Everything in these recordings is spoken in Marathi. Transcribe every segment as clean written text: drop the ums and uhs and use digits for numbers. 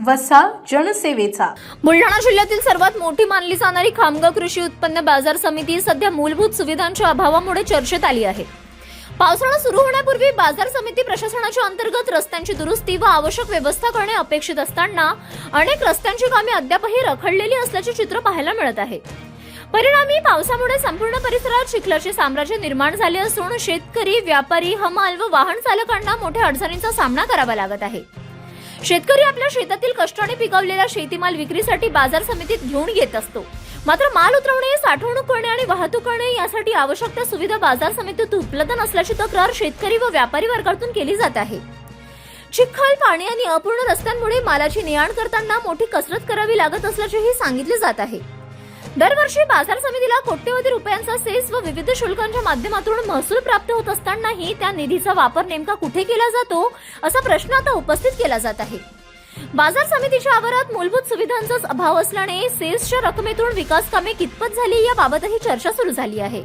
वसा जनसेवेचा. बुलढाणा जिल्ह्यातील सर्वात मोठी मानली जाणारी खामगाव कृषी उत्पन्न बाजार समिती सध्या मूलभूत सुविधांच्या अभावामुळे चर्चेत आली आहे. पावसाळा सुरू होण्यापूर्वी बाजार समिती प्रशासनाच्या अंतर्गत रस्त्यांची दुरुस्ती व आवश्यक व्यवस्था करणे अपेक्षित असताना अनेक रस्त्यांची कामे अद्यापही रखडलेली असल्याचे चित्र पाहायला मिळत आहे. परिणामी पावसामुळे संपूर्ण परिसरात चिखलाचे साम्राज्य निर्माण झाले असून शेतकरी, व्यापारी, हमाल व वाहन चालकांना मोठ्या अडचणींचा सामना करावा लागत आहे. शेतकरी आपल्या शेतातील कष्टाने पिकवलेला शेतीमाल विक्रीसाठी बाजार समितीत घेऊन येत असतो. मात्र माल उतरवणे, साठवणूक करणे आणि वाहतूक करणे यासाठी आवश्यक त्या सुविधा बाजार समितीत उपलब्ध नसल्याची तक्रार शेतकरी व व्यापारी वर्गातून केली जात आहे. चिखल, पाणी आणि अपूर्ण रस्त्यांमुळे मालाची ने-आण करताना मोठी कसरत करावी लागत असल्याचेही सांगितले जात आहे. दरवर्षी बाजार समितीला कोट्यवधी रुपयांचा सेस व विविध शुल्कांच्या माध्यमातून महसूल प्राप्त होत असतानाही त्या निधीचा वापर नेमका कुठे केला जातो असा प्रश्न आता उपस्थित केला जात आहे. बाजार समितीच्या आवारात मूलभूत सुविधांचाच अभाव असल्याने सेसच्या रकमेतून विकास कामे कितपत झाली याबाबतही चर्चा सुरू झाली आहे.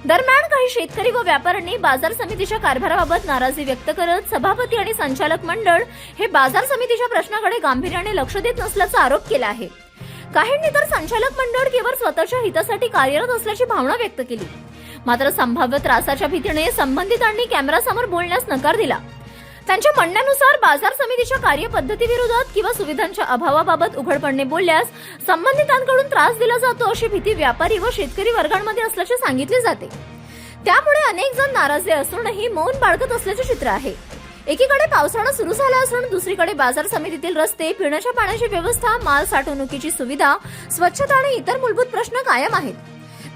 दरम्यान काही शेतकरी व व्यापाऱ्यांनी बाजार समितीच्या कारभाराबाबत नाराजी व्यक्त करत सभापती आणि संचालक मंडळ हे बाजार समितीच्या प्रश्नाकडे गांभीर्याने लक्ष देत नसल्याचा आरोप केला आहे. काहींनी तर संचालक मंडळ केवळ स्वतःच्या हितासाठी कार्यरत असल्याची भावना व्यक्त केली. मात्र संभाव्य त्रासाच्या भीतीने संबंधितांनी कॅमेरासमोर बोलण्यास नकार दिला. त्यांच्या म्हणण्यानुसार बाजार समितीच्या कार्यपद्धतीविरोधात किंवा सुविधांच्या अभावाबाबत उघडपणे बोलल्यास संबंधितांकडून त्रास दिला जातो अशी भीती व्यापारी व शेतकरी वर्गांमध्ये असल्याचे सांगितले जाते. त्यामुळे अनेक जण नाराज असूनही मौन बाळगत असल्याचे चित्र आहे. एकीकडे पावसाळा सुरू झाला असून दुसरीकडे बाजार समितीतील रस्ते, पिण्याच्या पाण्याची व्यवस्था, माल साठवणुकीची सुविधा, स्वच्छता आणि इतर मूलभूत प्रश्न कायम आहेत.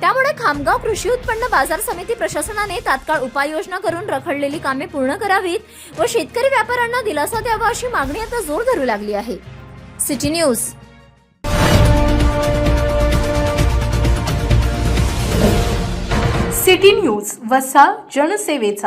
त्यामुळे खामगाव कृषी उत्पन्न बाजार समिती प्रशासनाने तात्काळ उपाययोजना करून रखडलेली कामे पूर्ण करावीत व शेतकरी व्यापाऱ्यांना दिलासा द्यावा अशी मागणी आता जोर धरू लागली आहे. City news. सिटी न्यूज वसा जनसेवेचा.